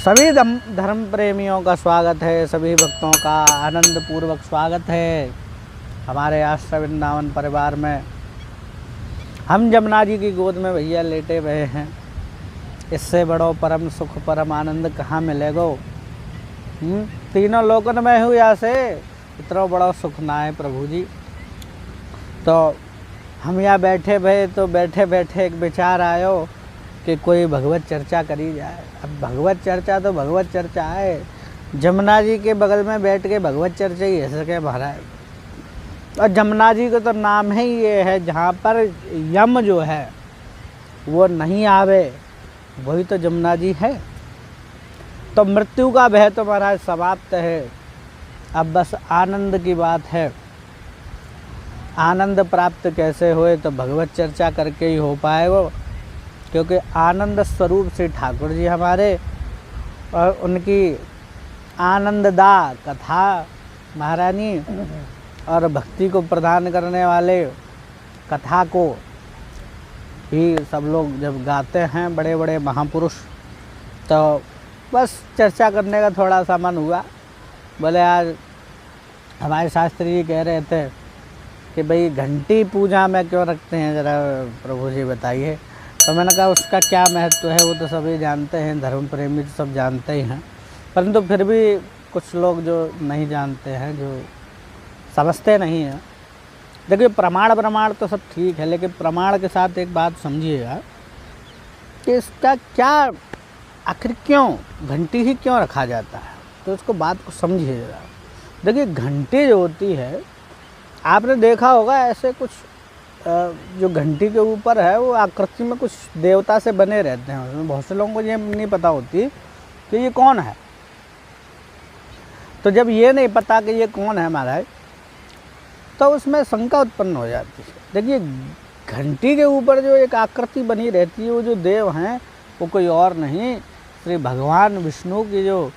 सभी धर्म प्रेमियों का स्वागत है, सभी भक्तों का आनंद पूर्वक स्वागत है हमारे आश्रम वृंदावन परिवार में। हम जमुना जी की गोद में भैया लेटे हुए हैं। इससे बड़ो परम सुख परम आनंद कहाँ मिलेगो। तीनों लोकन में हुआ से इतना बड़ा सुख ना है प्रभु जी। तो हम यहाँ बैठे भे तो बैठे बैठे एक विचार आयो कि कोई भगवत चर्चा करी जाए। अब भगवत चर्चा तो भगवत चर्चा है, जमुना जी के बगल में बैठ के भगवत चर्चा ही है सके महाराज। और जमुना जी का तो नाम ही ये है जहाँ पर यम जो है वो नहीं आवे, वही तो जमुना जी है। तो मृत्यु का भय तो महाराज समाप्त है। अब बस आनंद की बात है। आनंद प्राप्त कैसे होए तो भगवत चर्चा करके ही हो पाएगा, क्योंकि आनंद स्वरूप श्री ठाकुर जी हमारे और उनकी आनंददा कथा महारानी और भक्ति को प्रदान करने वाले कथा को ही सब लोग जब गाते हैं बड़े बड़े महापुरुष, तो बस चर्चा करने का थोड़ा सा मन हुआ। बोले आज हमारे शास्त्री जी कह रहे थे कि भाई घंटी पूजा में क्यों रखते हैं, ज़रा प्रभु जी बताइए। तो मैंने कहा उसका क्या महत्व है वो तो सभी जानते हैं, धर्म प्रेमी तो सब जानते ही हैं, परंतु फिर भी कुछ लोग जो नहीं जानते हैं, जो समझते नहीं हैं। देखिए प्रमाण तो सब ठीक है, लेकिन प्रमाण के साथ एक बात समझिएगा कि इसका क्या आखिर क्यों घंटी ही क्यों रखा जाता है, तो उसको बात को समझिएगा। देखिए घंटी जो होती है, आपने देखा होगा ऐसे कुछ जो घंटी के ऊपर है वो आकृति में कुछ देवता से बने रहते हैं। उसमें बहुत से लोगों को ये नहीं पता होती कि ये कौन है। तो जब ये नहीं पता कि ये कौन है महाराज, तो उसमें शंका उत्पन्न हो जाती है। देखिए घंटी के ऊपर जो एक आकृति बनी रहती है, वो जो देव हैं वो कोई और नहीं, श्री भगवान विष्णु की जो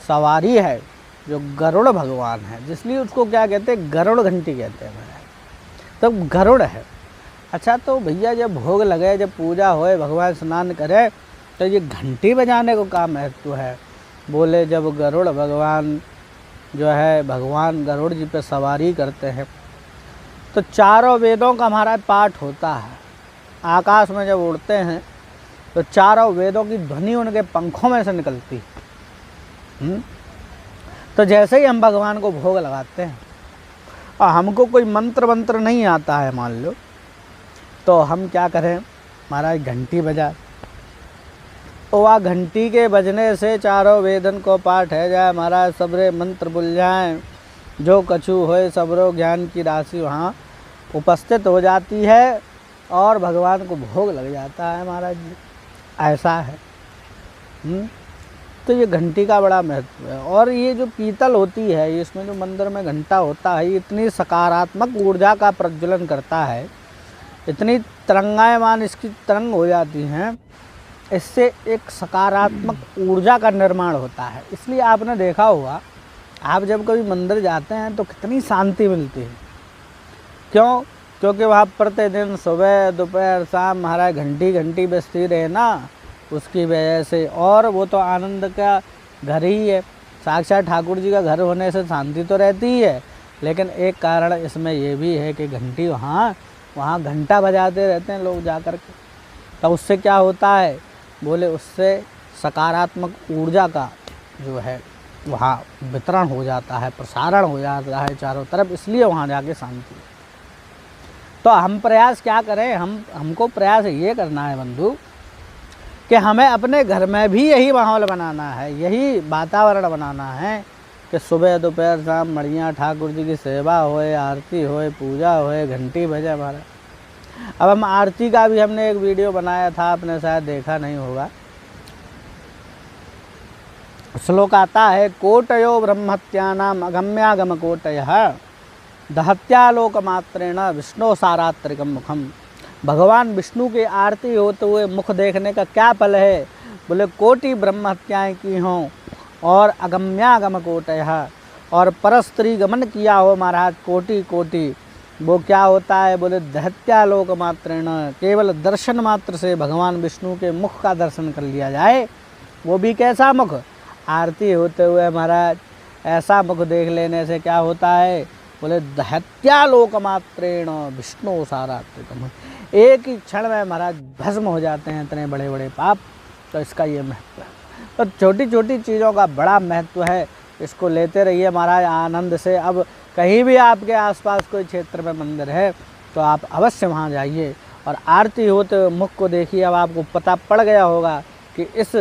सवारी है, जो गरुड़ भगवान है, जिसलिए उसको क्या कहते हैं, गरुड़ घंटी कहते हैं महाराज। तो गरुड़ है। अच्छा तो भैया जब भोग लगे, जब पूजा होए, भगवान स्नान करे, तो ये घंटी बजाने को क्या महत्व है। बोले जब गरुड़ भगवान जो है, भगवान गरुड़ जी पे सवारी करते हैं तो चारों वेदों का हमारा पाठ होता है। आकाश में जब उड़ते हैं तो चारों वेदों की ध्वनि उनके पंखों में से निकलती है। तो जैसे ही हम भगवान को भोग लगाते हैं और हमको कोई मंत्र नहीं आता है मान लो, तो हम क्या करें महाराज, घंटी बजा। तो वह घंटी के बजने से चारों वेदन को पाठ है जाए महाराज, सबरे मंत्र बुल जाएँ, जो कछु होए सबरो ज्ञान की राशि वहाँ उपस्थित हो जाती है और भगवान को भोग लग जाता है महाराज जी। ऐसा है। तो ये घंटी का बड़ा महत्व है। और ये जो पीतल होती है, इसमें जो मंदिर में घंटा होता है, ये इतनी सकारात्मक ऊर्जा का प्रज्वलन करता है, इतनी तरंगायमान इसकी तरंग हो जाती हैं, इससे एक सकारात्मक ऊर्जा का निर्माण होता है। इसलिए आपने देखा होगा, आप जब कभी मंदिर जाते हैं तो कितनी शांति मिलती है। क्यों? क्योंकि वहाँ प्रतिदिन सुबह दोपहर शाम महाराज घंटी बजती रहे ना, उसकी वजह से। और वो तो आनंद का घर ही है, साक्षात ठाकुर जी का घर होने से शांति तो रहती ही है, लेकिन एक कारण इसमें ये भी है कि घंटी वहाँ घंटा बजाते रहते हैं लोग जा कर के। तो उससे क्या होता है, बोले उससे सकारात्मक ऊर्जा का जो है वहाँ वितरण हो जाता है, प्रसारण हो जाता है चारों तरफ, इसलिए वहाँ जाके शांति। तो हम प्रयास क्या करें, हमको प्रयास ये करना है बंधु कि हमें अपने घर में भी यही माहौल बनाना है, यही वातावरण बनाना है कि सुबह दोपहर शाम बढ़िया ठाकुर जी की सेवा होए, आरती होए, पूजा होए, घंटी बजे हमारा। अब हम आरती का भी हमने एक वीडियो बनाया था, आपने शायद देखा नहीं होगा। श्लोक आता है, कोटयो ब्रह्मत्यानाम अगम्यागम कोटयः दहत्यालोक मात्रेण विष्णु सारात्रिकम मुखम। भगवान विष्णु की आरती होते हुए मुख देखने का क्या फल है। बोले कोटि ब्रह्म हत्याएँ की हों और अगम्यागम कोटयः, और परस्त्री गमन किया हो महाराज कोटि, वो क्या होता है। बोले दहत्यालोक मात्रेण, केवल दर्शन मात्र से भगवान विष्णु के मुख का दर्शन कर लिया जाए वो भी कैसा मुख, आरती होते हुए महाराज ऐसा मुख देख लेने से क्या होता है, बोले दैत्यालोक मात्रेण विष्णु सारात्रिकम, एक ही क्षण में महाराज भस्म हो जाते हैं इतने बड़े बड़े पाप। तो इसका ये महत्व है। तो छोटी छोटी चीज़ों का बड़ा महत्व है, इसको लेते रहिए महाराज आनंद से। अब कहीं भी आपके आसपास कोई क्षेत्र में मंदिर है तो आप अवश्य वहाँ जाइए और आरती होते हुए मुख को देखिए। अब आपको पता पड़ गया होगा कि इस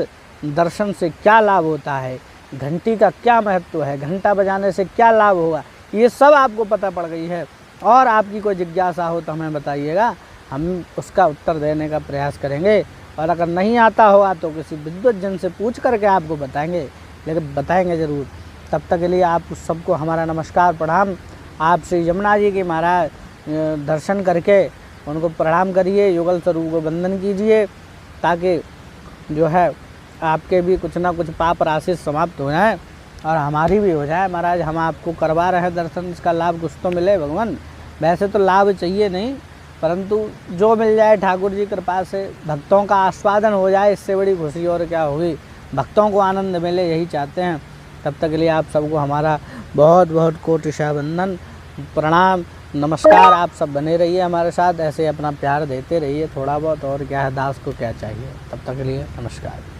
दर्शन से क्या लाभ होता है, घंटी का क्या महत्व है, घंटा बजाने से क्या लाभ होगा, ये सब आपको पता पड़ गई है। और आपकी कोई जिज्ञासा हो तो हमें बताइएगा, हम उसका उत्तर देने का प्रयास करेंगे। और अगर नहीं आता होगा तो किसी विद्वत जन से पूछ करके आपको बताएंगे, लेकिन बताएंगे ज़रूर। तब तक के लिए आप सबको हमारा नमस्कार प्रणाम। आप श्री यमुना जी के महाराज दर्शन करके उनको प्रणाम करिए, युगल स्वरूप को वंदन कीजिए, ताकि जो है आपके भी कुछ ना कुछ पाप राशि समाप्त हो जाए और हमारी भी हो जाए। महाराज हम आपको करवा रहे हैं दर्शन, इसका लाभ कुछ तो मिले भगवान। वैसे तो लाभ चाहिए नहीं, परंतु जो मिल जाए ठाकुर जी कृपा से, भक्तों का आस्वादन हो जाए, इससे बड़ी खुशी और क्या होगी। भक्तों को आनंद मिले, यही चाहते हैं। तब तक के लिए आप सबको हमारा बहुत बहुत कोटिशा वंदन प्रणाम नमस्कार। आप सब बने रहिए हमारे साथ, ऐसे अपना प्यार देते रहिए थोड़ा बहुत, और क्या है, दास को क्या चाहिए। तब तक के लिए नमस्कार।